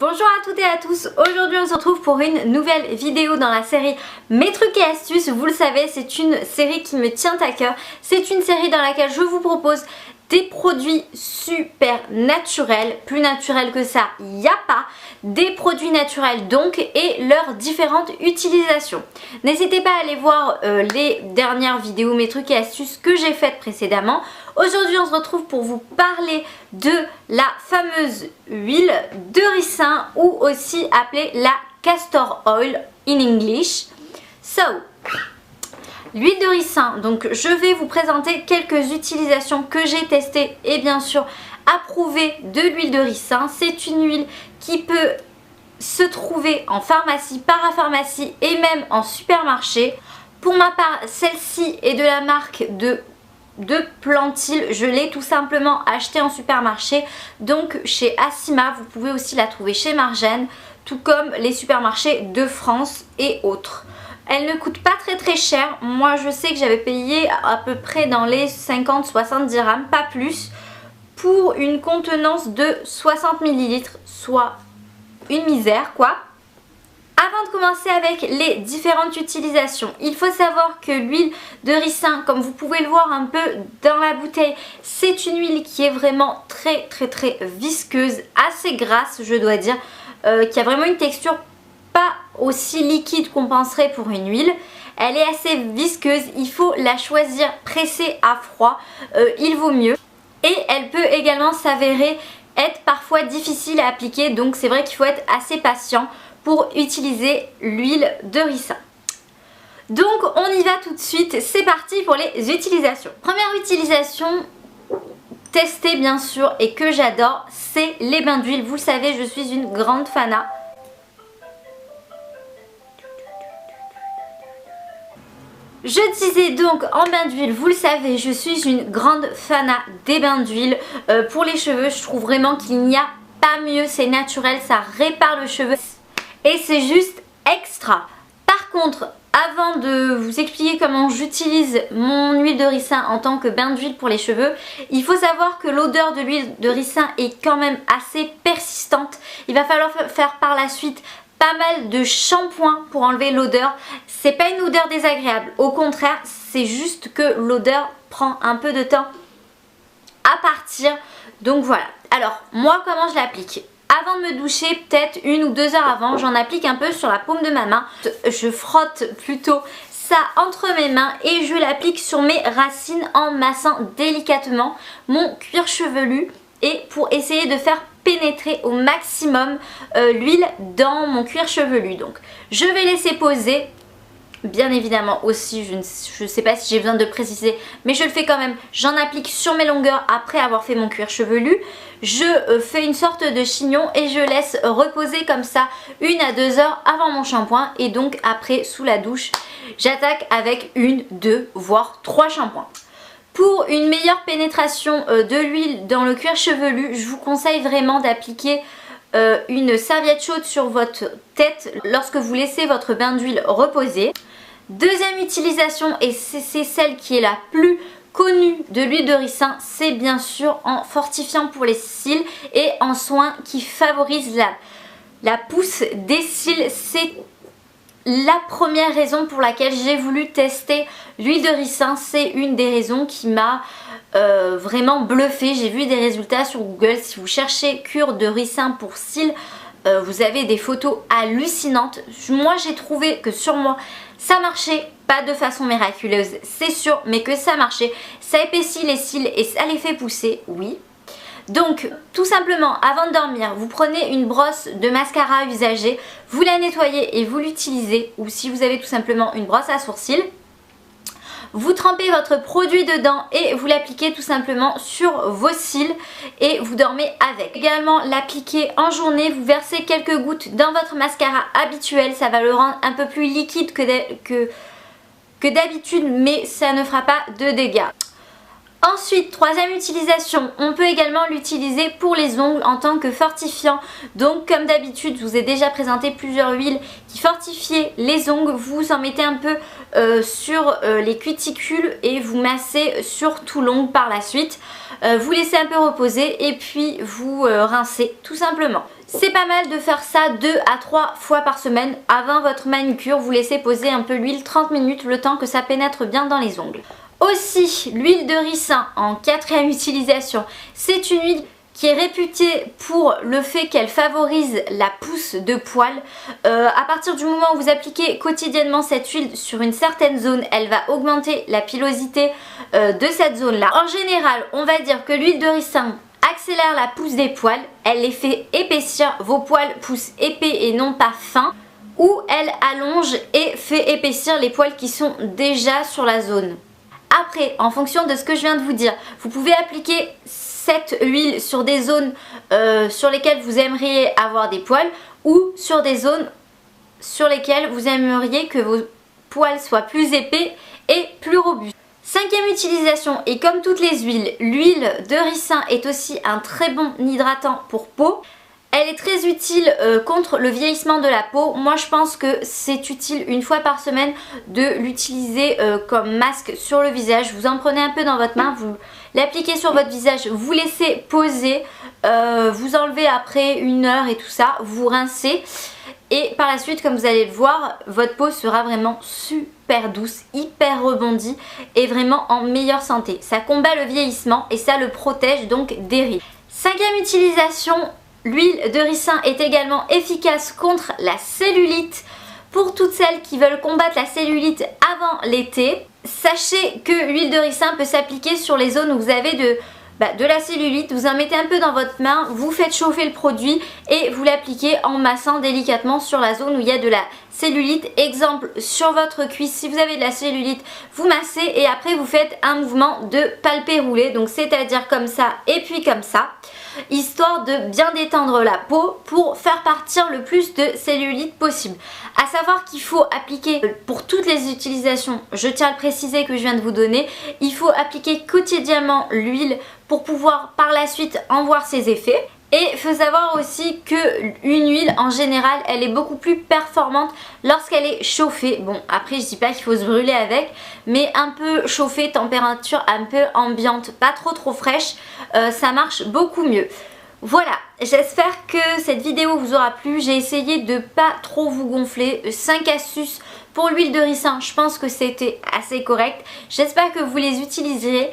Bonjour à toutes et à tous, aujourd'hui on se retrouve pour une nouvelle vidéo dans la série Mes trucs et astuces. Vous le savez, c'est une série qui me tient à cœur. C'est une série dans laquelle je vous propose des produits super naturels, plus naturels que ça, il n'y a pas. Des produits naturels donc et leurs différentes utilisations. N'hésitez pas à aller voir les dernières vidéos Mes trucs et astuces que j'ai faites précédemment. Aujourd'hui on se retrouve pour vous parler de la fameuse huile de ricin ou aussi appelée la castor oil in English. So, l'huile de ricin, donc je vais vous présenter quelques utilisations que j'ai testées et bien sûr approuvées de l'huile de ricin. C'est une huile qui peut se trouver en pharmacie, parapharmacie et même en supermarché. Pour ma part, celle-ci est de la marque de Plantil. Je l'ai tout simplement achetée en supermarché, donc chez Assima. Vous pouvez aussi la trouver chez Margène, tout comme les supermarchés de France et autres. Elle ne coûte pas très cher. Moi je sais que j'avais payé à peu près dans les 50-70 dirhams, pas plus, pour une contenance de 60 ml, soit une misère quoi. Avant de commencer avec les différentes utilisations, il faut savoir que l'huile de ricin, comme vous pouvez le voir un peu dans la bouteille, c'est une huile qui est vraiment très visqueuse, assez grasse je dois dire, qui a vraiment une texture pas aussi liquide qu'on penserait pour une huile. Elle est assez visqueuse, il faut la choisir pressée à froid, il vaut mieux. Et elle peut également s'avérer être parfois difficile à appliquer, donc c'est vrai qu'il faut être assez patient pour utiliser l'huile de ricin. Donc on y va tout de suite, c'est parti pour les utilisations. Première utilisation testée bien sûr et que j'adore, c'est les bains d'huile. Vous le savez, je suis une grande fana. Je disais donc en bain d'huile, vous le savez, je suis une grande fana des bains d'huile. Pour les cheveux, je trouve vraiment qu'il n'y a pas mieux, c'est naturel, ça répare le cheveu et c'est juste extra. Par contre, avant de vous expliquer comment j'utilise mon huile de ricin en tant que bain d'huile pour les cheveux, il faut savoir que l'odeur de l'huile de ricin est quand même assez persistante. Il va falloir faire par la suite pas mal de shampoing pour enlever l'odeur. C'est pas une odeur désagréable, au contraire, c'est juste que l'odeur prend un peu de temps à partir. Donc voilà. Alors moi comment je l'applique? Avant de me doucher, peut-être 1 ou 2 heures avant, j'en applique un peu sur la paume de ma main. Je frotte plutôt ça entre mes mains et je l'applique sur mes racines en massant délicatement mon cuir chevelu et pour essayer de faire pénétrer au maximum l'huile dans mon cuir chevelu. Donc je vais laisser poser. Bien évidemment aussi, je ne sais pas si j'ai besoin de préciser, mais je le fais quand même. J'en applique sur mes longueurs après avoir fait mon cuir chevelu. Je fais une sorte de chignon et je laisse reposer comme ça 1 à 2 heures avant mon shampoing. Et donc après, sous la douche, j'attaque avec 1, 2, voire 3 shampoings. Pour une meilleure pénétration de l'huile dans le cuir chevelu, je vous conseille vraiment d'appliquer une serviette chaude sur votre tête lorsque vous laissez votre bain d'huile reposer. Deuxième utilisation, et c'est celle qui est la plus connue de l'huile de ricin, c'est bien sûr en fortifiant pour les cils et en soin qui favorise la pousse des cils. C'est la première raison pour laquelle j'ai voulu tester l'huile de ricin. C'est une des raisons qui m'a vraiment bluffée. J'ai vu des résultats sur Google. Si vous cherchez cure de ricin pour cils, vous avez des photos hallucinantes. Moi j'ai trouvé que sur moi ça marchait, pas de façon miraculeuse c'est sûr, mais que ça marchait. Ça épaissit les cils et ça les fait pousser, oui. Donc tout simplement avant de dormir, vous prenez une brosse de mascara usagée, vous la nettoyez et vous l'utilisez, ou si vous avez tout simplement une brosse à sourcils, vous trempez votre produit dedans et vous l'appliquez tout simplement sur vos cils et vous dormez avec. Également l'appliquer en journée, vous versez quelques gouttes dans votre mascara habituel, ça va le rendre un peu plus liquide que d'habitude, mais ça ne fera pas de dégâts. Ensuite, troisième utilisation, on peut également l'utiliser pour les ongles en tant que fortifiant. Donc comme d'habitude, je vous ai déjà présenté plusieurs huiles qui fortifiaient les ongles. Vous en mettez un peu sur les cuticules et vous massez sur tout l'ongle par la suite. Vous laissez un peu reposer et puis vous rincez tout simplement. C'est pas mal de faire ça 2 à 3 fois par semaine. Avant votre manucure, vous laissez poser un peu l'huile 30 minutes, le temps que ça pénètre bien dans les ongles. Aussi, l'huile de ricin en 4e utilisation. C'est une huile qui est réputée pour le fait qu'elle favorise la pousse de poils. À partir du moment où vous appliquez quotidiennement cette huile sur une certaine zone, elle va augmenter la pilosité de cette zone-là. En général, on va dire que l'huile de ricin accélère la pousse des poils, elle les fait épaissir, vos poils poussent épais et non pas fins, ou elle allonge et fait épaissir les poils qui sont déjà sur la zone. Après, en fonction de ce que je viens de vous dire, vous pouvez appliquer cette huile sur des zones sur lesquelles vous aimeriez avoir des poils ou sur des zones sur lesquelles vous aimeriez que vos poils soient plus épais et plus robustes. 5e utilisation, et comme toutes les huiles, l'huile de ricin est aussi un très bon hydratant pour peau. Elle est très utile contre le vieillissement de la peau. Moi je pense que c'est utile une fois par semaine de l'utiliser comme masque sur le visage. Vous en prenez un peu dans votre main, vous l'appliquez sur votre visage, vous laissez poser, vous enlevez après 1 heure et tout ça, vous rincez. Et par la suite, comme vous allez le voir, votre peau sera vraiment super douce, hyper rebondie et vraiment en meilleure santé. Ça combat le vieillissement et ça le protège donc des rides. 5e utilisation, l'huile de ricin est également efficace contre la cellulite. Pour toutes celles qui veulent combattre la cellulite avant l'été, sachez que l'huile de ricin peut s'appliquer sur les zones où vous avez de la cellulite. Vous en mettez un peu dans votre main, vous faites chauffer le produit et vous l'appliquez en massant délicatement sur la zone où il y a de la cellulite. Exemple, sur votre cuisse, si vous avez de la cellulite, vous massez et après vous faites un mouvement de palpé roulé, donc c'est-à-dire comme ça et puis comme ça, histoire de bien détendre la peau pour faire partir le plus de cellulite possible. À savoir qu'il faut appliquer pour toutes les utilisations, je tiens à le préciser que je viens de vous donner, il faut appliquer quotidiennement l'huile pour pouvoir par la suite en voir ses effets. Et il faut savoir aussi qu'une huile en général elle est beaucoup plus performante lorsqu'elle est chauffée. Bon après je dis pas qu'il faut se brûler avec, mais un peu chauffée, température un peu ambiante, pas trop fraîche, ça marche beaucoup mieux. Voilà, j'espère que cette vidéo vous aura plu. J'ai essayé de pas trop vous gonfler. 5 astuces pour l'huile de ricin, je pense que c'était assez correct. J'espère que vous les utiliserez.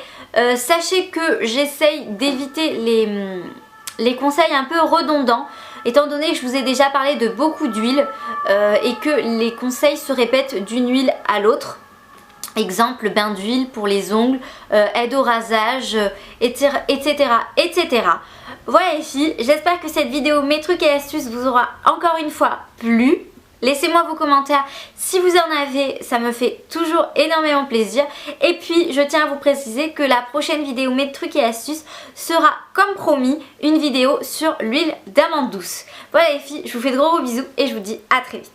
Sachez que j'essaye d'éviter les conseils un peu redondants, étant donné que je vous ai déjà parlé de beaucoup d'huile et que les conseils se répètent d'une huile à l'autre. Exemple, bain d'huile pour les ongles, aide au rasage, etc. Voilà les filles, j'espère que cette vidéo mes trucs et astuces vous aura encore une fois plu. Laissez-moi vos commentaires si vous en avez, ça me fait toujours énormément plaisir. Et puis je tiens à vous préciser que la prochaine vidéo mes trucs et astuces sera comme promis une vidéo sur l'huile d'amande douce. Voilà les filles, je vous fais de gros bisous et je vous dis à très vite.